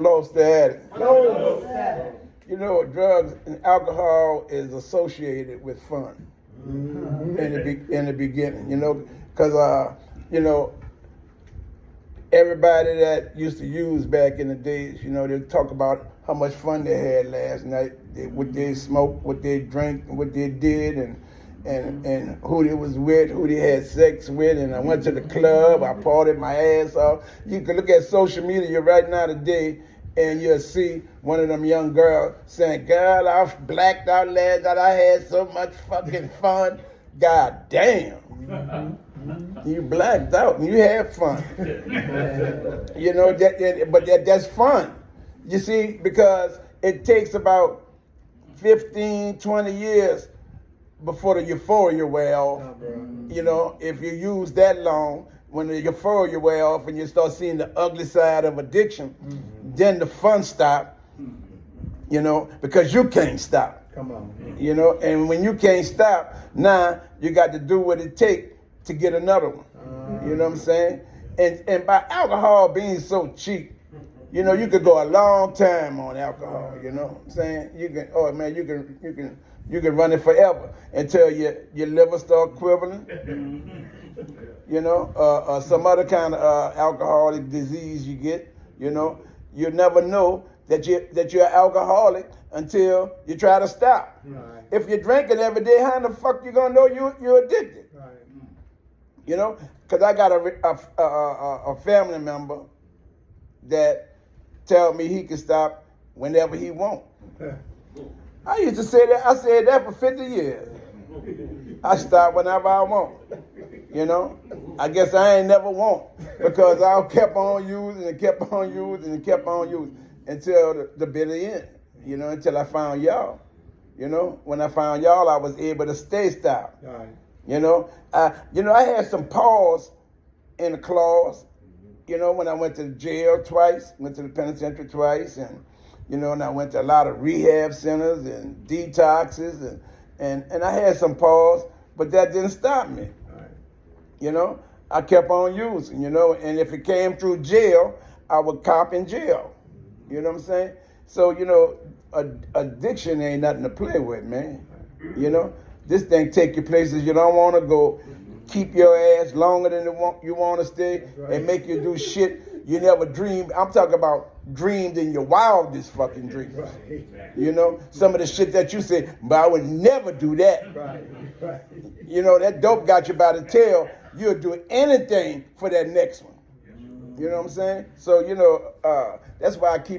Lost the addict. You know, drugs and alcohol is associated with fun in the beginning. You know, because you know, everybody that used to use back in the days, you know, they talk about how much fun they had last night, what they smoked, what they drank, what they did, and who they was with, who they had sex with, and I went to the club, I partied my ass off. You can look at social media right now today, and you'll see one of them young girls saying, "God, I blacked out last night, I had so much fucking fun." God damn. You blacked out and you had fun. You know, that's fun. You see, because it takes about 15, 20 years before the euphoria wear off. You know, if you use that long, when the euphoria wear off and you start seeing the ugly side of addiction, then the fun stop, you know, because you can't stop. Come on. You know, and when you can't stop, now you got to do what it takes to get another one. You know what I'm saying? And by alcohol being so cheap, you know, you could go a long time on alcohol, you know what I'm saying? You can run it forever until your liver start quivering. You know, some other kind of alcoholic disease you get, you know. You never know that you're alcoholic until you try to stop. Right. If you're drinking every day, how in the fuck you gonna know you're addicted? Right. You know, because I got a family member that tell me he can stop whenever he want. I used to say that. I said that for 50 years. I stop whenever I want. You know, I guess I ain't never want because I kept on using and kept on using and kept on using until the bitter end. You know, until I found y'all. You know, when I found y'all, I was able to stay stopped. Right. You know, I had some pause in the clause. You know, when I went to jail twice, went to the penitentiary twice, and you know, and I went to a lot of rehab centers and detoxes, and I had some pause, but that didn't stop me. Right. You know, I kept on using. You know, and if it came through jail, I would cop in jail. You know what I'm saying? So you know, addiction ain't nothing to play with, man. You know. This thing take you places you don't want to go, keep your ass longer than you want to stay, and make you do shit you never dreamed. I'm talking about dreamed in your wildest fucking dreams. You know, some of the shit that you say, but I would never do that. Right. You know, that dope got you by the tail. You'll do anything for that next one. You know what I'm saying? So, you know, that's why I keep